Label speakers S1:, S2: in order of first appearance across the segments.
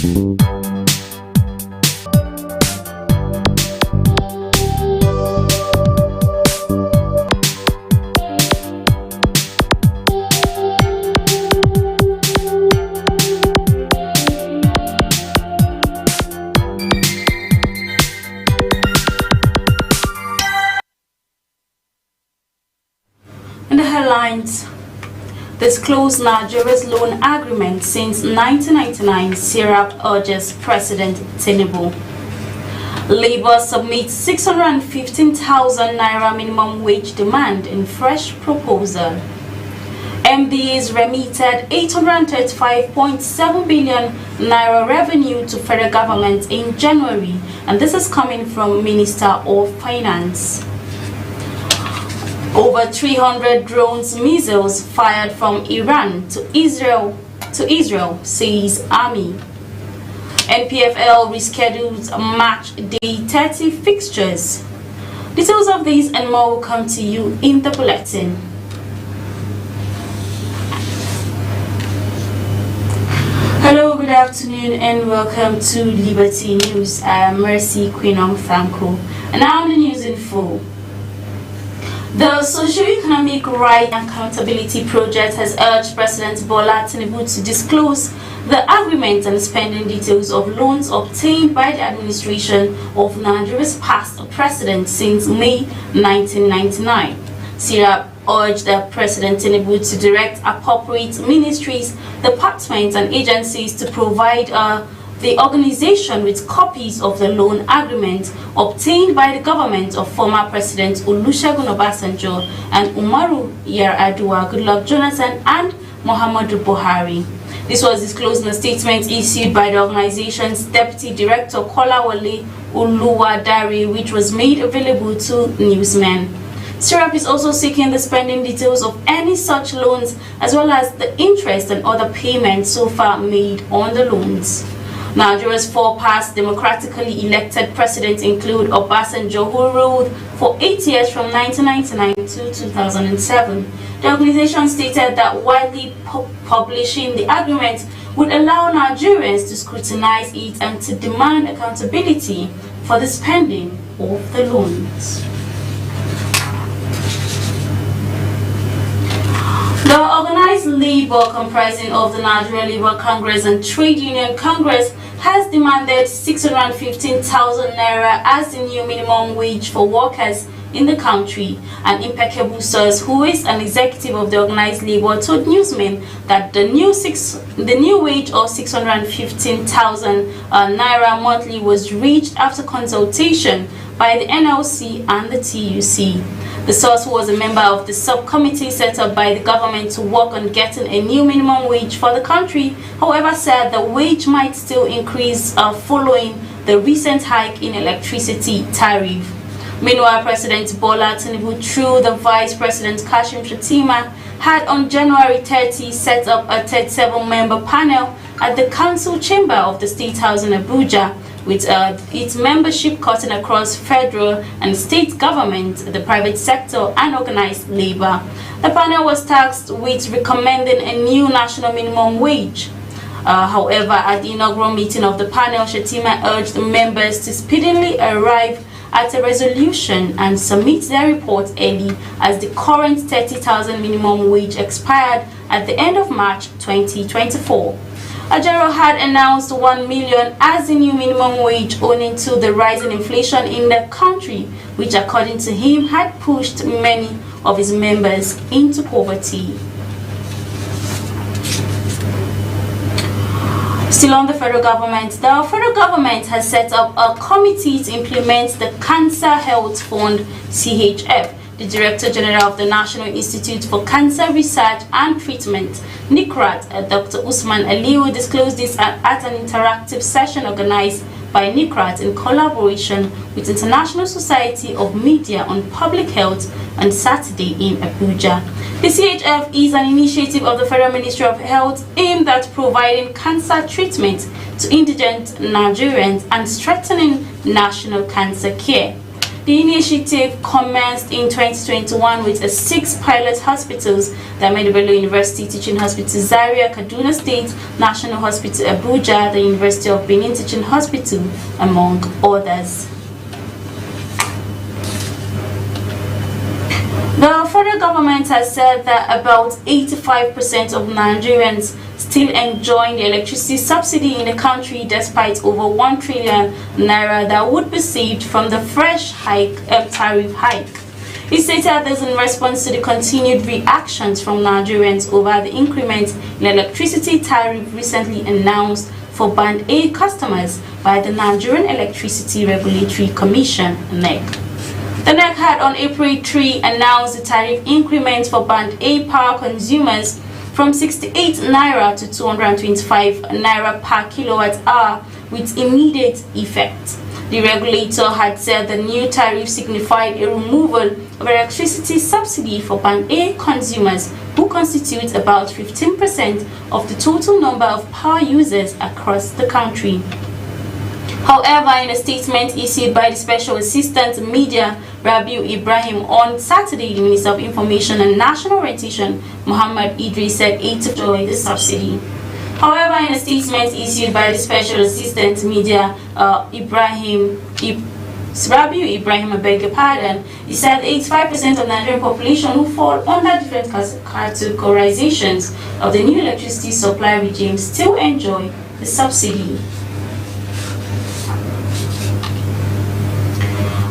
S1: In the headlines, disclose Nigeria's loan agreement since 1999, Syrup urges President Tinubu. Labour submits 615,000 naira minimum wage demand in fresh proposal. MDs remitted 835.7 billion naira revenue to federal government in January, and this is coming from Minister of Finance. Over 300 drones missiles fired from Iran to Israel, says Army. NPFL reschedules match day 30 fixtures. Details of these and more will come to you in the bulletin. Hello, good afternoon and welcome to Liberty News. I am Mercy Queenom Franco, and now the news in full. The Socio-Economic Right and Accountability Project has urged President Bola Tinubu to disclose the agreement and spending details of loans obtained by the administration of Nigeria's past president since May 1999. Syrup urged President Tinubu to direct appropriate ministries, departments and agencies to provide the organization with copies of the loan agreement obtained by the government of former President Olusegun Obasanjo and Umaru Yar'Adua, Goodluck Jonathan and Muhammadu Buhari. This was disclosed in a statement issued by the organization's Deputy Director Kolawole Oluwadare, which was made available to newsmen. Syrup is also seeking the spending details of any such loans as well as the interest and other payments so far made on the loans. Nigeria's four past democratically elected presidents include Obasanjo, who ruled for 8 years from 1999 to 2007. The organization stated that widely publishing the agreement would allow Nigerians to scrutinize it and to demand accountability for the spending of the loans. The organized labor comprising of the Nigerian Labour Congress and Trade Union Congress has demanded 615,000 naira as the new minimum wage for workers in the country. An impeccable source who is an executive of the organized labor told newsmen that the new wage of 615,000 naira monthly was reached after consultation by the NLC and the TUC. The source, who was a member of the subcommittee set up by the government to work on getting a new minimum wage for the country, however, said the wage might still increase following the recent hike in electricity tariff. Meanwhile, President Bola Tinubu, through the Vice President Kashim Shettima, had on January 30 set up a 37-member panel at the council chamber of the State House in Abuja, with its membership cutting across federal and state government, the private sector and organized labor. The panel was tasked with recommending a new national minimum wage. However, at the inaugural meeting of the panel, Shettima urged the members to speedily arrive at a resolution and submit their report early, as the current 30,000 minimum wage expired at the end of March 2024. Ajero had announced 1 million as the new minimum wage owing to the rising inflation in the country, which according to him had pushed many of his members into poverty. Still on the federal government has set up a committee to implement the Cancer Health Fund, CHF. The Director General of the National Institute for Cancer Research and Treatment, NICRAT, Dr. Usman Aliyu, disclosed this at an interactive session organized by NICRAT in collaboration with International Society of Media on Public Health on Saturday in Abuja. The CHF is an initiative of the Federal Ministry of Health aimed at providing cancer treatment to indigent Nigerians and strengthening national cancer care. The initiative commenced in 2021 with 6 pilot hospitals: the Ahmadu Bello University Teaching Hospital Zaria, Kaduna State National Hospital Abuja, the University of Benin Teaching Hospital, among others. The federal government has said that about 85% of Nigerians still enjoying the electricity subsidy in the country, despite over 1 trillion naira that would be saved from the fresh tariff hike. He stated this in response to the continued reactions from Nigerians over the increment in electricity tariff recently announced for Band A customers by the Nigerian Electricity Regulatory Commission, (NEC). The NEC had on April 3 announced the tariff increment for Band A power consumers from 68 naira to 225 naira per kilowatt hour with immediate effect. The regulator had said the new tariff signified a removal of electricity subsidy for Band A consumers, who constitute about 15% of the total number of power users across the country. However, in a statement issued by the Special Assistant Media, Rabiu Ibrahim, on Saturday, the Minister of Information and National Orientation, Muhammad Idris, said 8 of the subsidy. However, in a statement issued by the Special Assistant Media, Rabiu Ibrahim, I beg your pardon, he said 85% of Nigerian population who fall under different categorizations of the new electricity supply regime still enjoy the subsidy.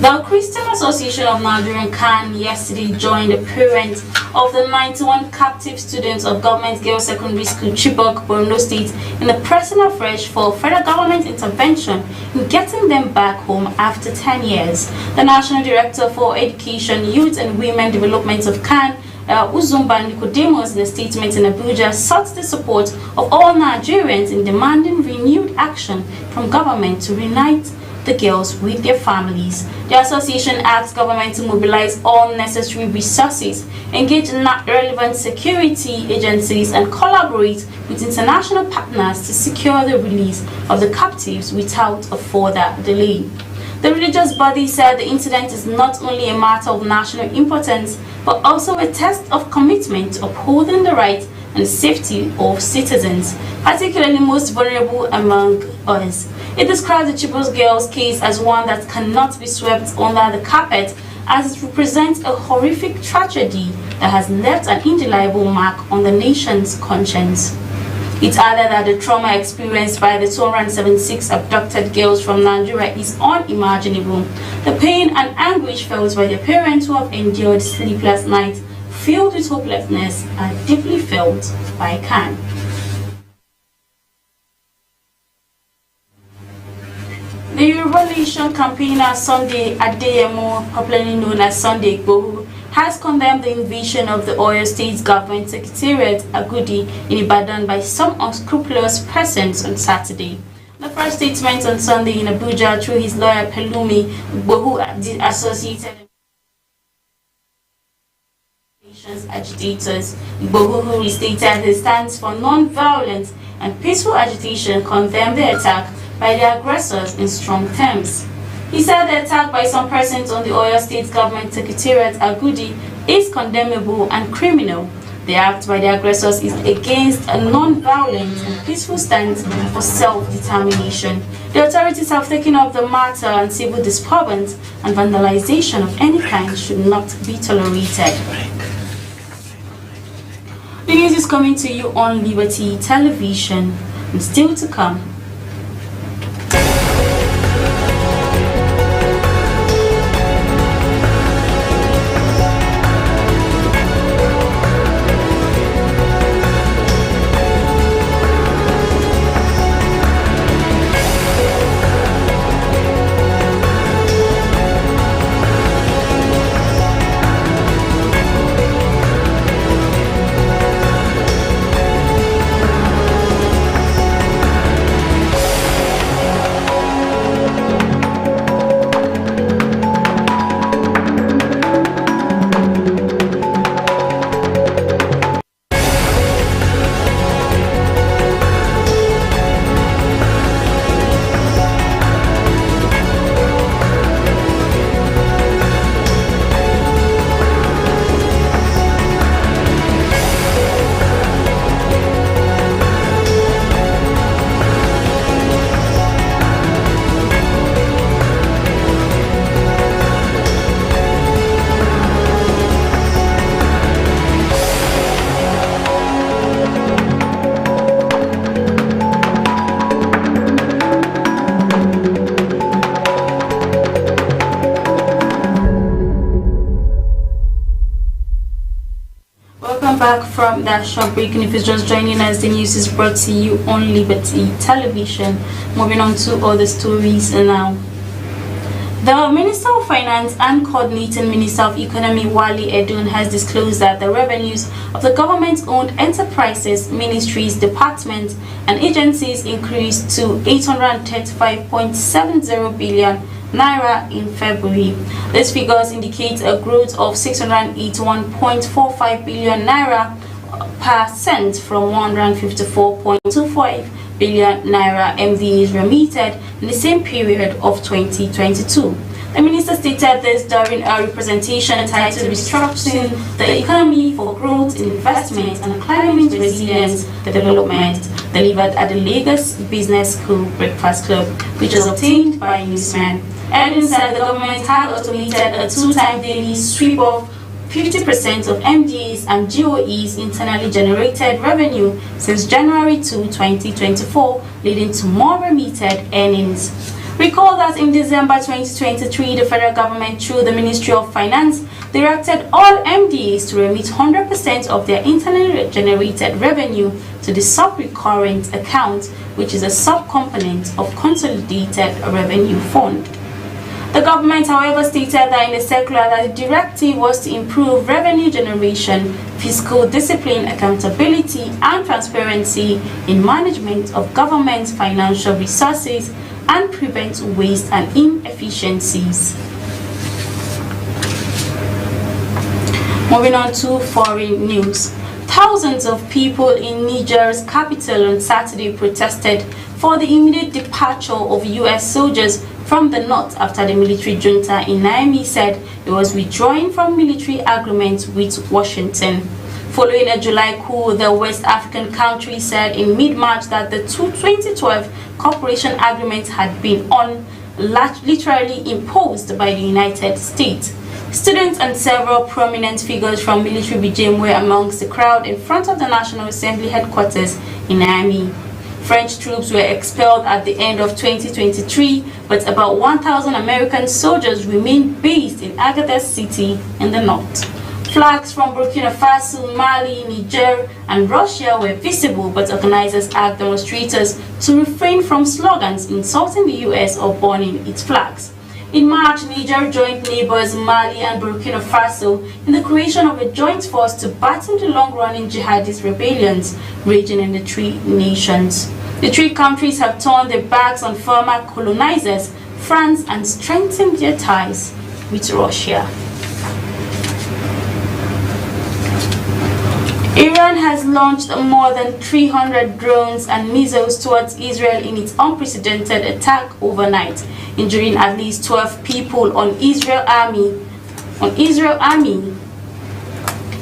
S1: The Christian Association of Nigerian CAN yesterday joined the parents of the 91 captive students of Government Girls Secondary School Chibok, Borno State, in a pressing afresh for federal government intervention in getting them back home after 10 years. The National Director for Education, Youth and Women Development of CAN, Uzumba Nicodemus, in a statement in Abuja, sought the support of all Nigerians in demanding renewed action from government to reunite the girls with their families. The association asks government to mobilize all necessary resources, engage in relevant security agencies, and collaborate with international partners to secure the release of the captives without a further delay. The religious body said the incident is not only a matter of national importance, but also a test of commitment to upholding the rights and safety of citizens, particularly most vulnerable among us. It describes the Chibok girls' case as one that cannot be swept under the carpet, as it represents a horrific tragedy that has left an indelible mark on the nation's conscience. It added that the trauma experienced by the 276 abducted girls from Nigeria is unimaginable. The pain and anguish felt by the parents who have endured sleepless nights filled with hopelessness are deeply felt by CAN. The Yoruba Nation campaigner Sunday Adeyemo, popularly known as Sunday Igboho, has condemned the invasion of the Oyo State Government Secretariat Agudi in Ibadan by some unscrupulous persons on Saturday. The first statement on Sunday in Abuja through his lawyer Pelumi Igboho, the associated agitators, Igboho, who restated his stance for non-violent and peaceful agitation, condemned the attack by the aggressors in strong terms. He said the attack by some persons on the Oyo State Government Secretariat Agudi is condemnable and criminal. The act by the aggressors is against a non-violent and peaceful stance for self-determination. The authorities have taken up the matter, and civil disturbance and vandalization of any kind should not be tolerated. The news is coming to you on Liberty Television, and still to come. back from that short break, and if you're just joining us, the news is brought to you on Liberty Television. Moving on to other stories now. The Minister of Finance and Coordinating Minister of Economy, Wale Edun, has disclosed that the revenues of the government-owned enterprises, ministries, departments, and agencies increased to 835.70 billion naira in February. These figures indicate a growth of 681.45 billion naira % from 154.25 billion naira MDAs remitted in the same period of 2022. The minister stated this during a representation entitled Restructuring the Economy for Growth, Investment and Climate Resilience Development, delivered at the Lagos Business School Breakfast Club, which was obtained by Newsman. Edun said the government had automated a 2-time daily sweep of 50% of MDAs and GOEs internally generated revenue since January 2, 2024, leading to more remitted earnings. Recall that in December 2023, the federal government, through the Ministry of Finance, directed all MDAs to remit 100% of their internally generated revenue to the sub-recurrent account, which is a sub-component of Consolidated Revenue Fund. The government, however, stated that in the circular that the directive was to improve revenue generation, fiscal discipline, accountability, and transparency in management of government's financial resources and prevent waste and inefficiencies. Moving on to foreign news. Thousands of people in Niger's capital on Saturday protested for the immediate departure of U.S. soldiers from the north after the military junta in Niamey said it was withdrawing from military agreements with Washington. Following a July coup, the West African country said in mid-March that the 2012 cooperation agreement had been literally imposed by the United States. Students and several prominent figures from military regime were amongst the crowd in front of the National Assembly headquarters in Niamey. French troops were expelled at the end of 2023, but about 1,000 American soldiers remain based in Agadez City in the north. Flags from Burkina Faso, Mali, Niger, and Russia were visible, but organizers asked demonstrators to refrain from slogans insulting the U.S. or burning its flags. In March, Niger joined neighbors Mali and Burkina Faso in the creation of a joint force to battle the long-running jihadist rebellions raging in the three nations. The three countries have turned their backs on former colonizers, France, and strengthened their ties with Russia. Iran has launched more than 300 drones and missiles towards Israel in its unprecedented attack overnight, injuring at least 12 people on Israel Army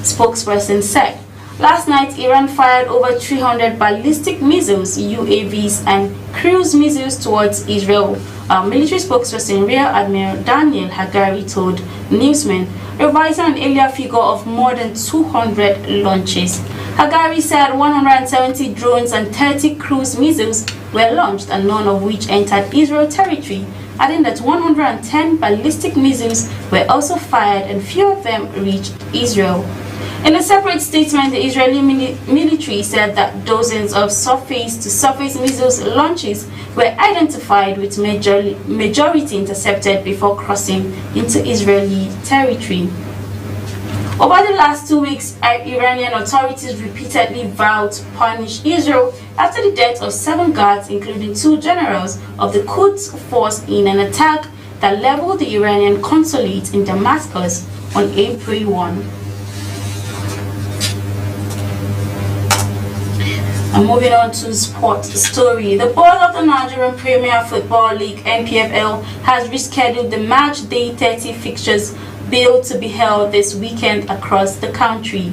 S1: spokesperson said. Last night, Iran fired over 300 ballistic missiles, UAVs, and cruise missiles towards Israel. Military spokesperson Rear Admiral Daniel Hagari told Newsman, revising an earlier figure of more than 200 launches. Hagari said 170 drones and 30 cruise missiles were launched, and none of which entered Israel territory, adding that 110 ballistic missiles were also fired and few of them reached Israel. In a separate statement, the Israeli military said that dozens of surface-to-surface missiles launches were identified, with majority intercepted before crossing into Israeli territory. Over the last 2 weeks, Iranian authorities repeatedly vowed to punish Israel after the death of 7 guards, including 2 generals of the Quds force, in an attack that leveled the Iranian consulate in Damascus on April 1. And moving on to sports story, the board of the Nigerian Premier Football League (NPFL) has rescheduled the match day 30 fixtures billed to be held this weekend across the country.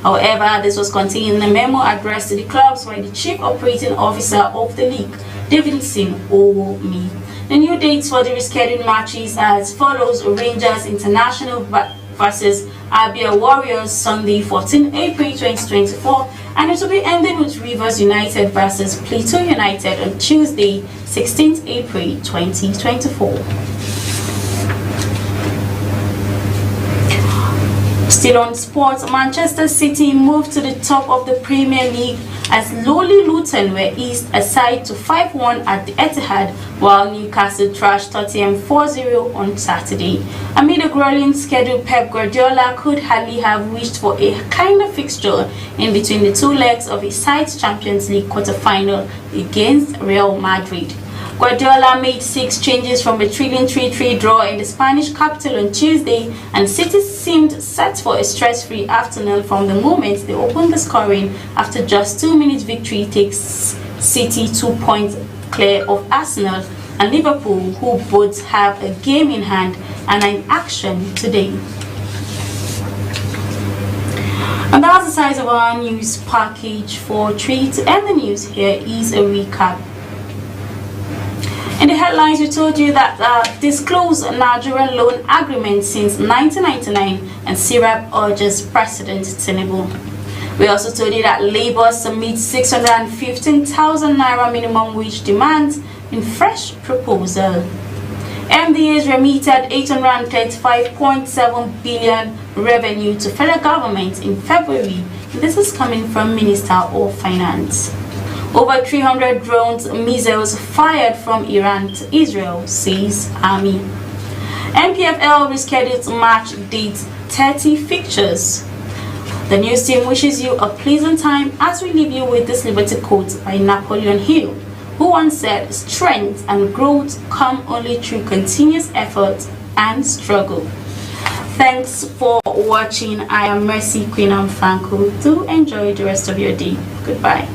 S1: However, this was contained in a memo addressed to the clubs by the Chief Operating Officer of the league, Davidson Owomi. The new dates for the rescheduled matches are as follows: Rangers International versus Abia Warriors, Sunday 14 April 2024, and it will be ending with Rivers United versus Plateau United on Tuesday 16 April 2024. Still on sports, Manchester City moved to the top of the Premier League as lowly Luton were eased aside to 5-1 at the Etihad, while Newcastle trashed Tottenham 4-0 on Saturday. Amid a grueling schedule, Pep Guardiola could hardly have wished for a kinder fixture in between the two legs of his side's Champions League quarter-final against Real Madrid. Guardiola made 6 changes from a thrilling 3-3 draw in the Spanish capital on Tuesday, and City seemed set for a stress-free afternoon from the moment they opened the scoring. After just 2 minutes, victory takes City 2 points clear of Arsenal and Liverpool, who both have a game in hand and are in action today. And that's the size of our news package for today. To end the news, here is a recap. In the headlines, we told you that disclosed Nigerian loan agreement since 1999 and Syrup urges President Tinubu. We also told you that Labour submits 615,000 naira minimum wage demands in fresh proposal. MDAs remitted 835.7 billion revenue to federal government in February. This is coming from Minister of Finance. Over 300 drones, missiles fired from Iran to Israel, says Army. NPFL rescheduled March date 30 fixtures. The news team wishes you a pleasant time as we leave you with this Liberty quote by Napoleon Hill, who once said, "Strength and growth come only through continuous effort and struggle." Thanks for watching. I am Mercy Queen Franco. Do enjoy the rest of your day. Goodbye.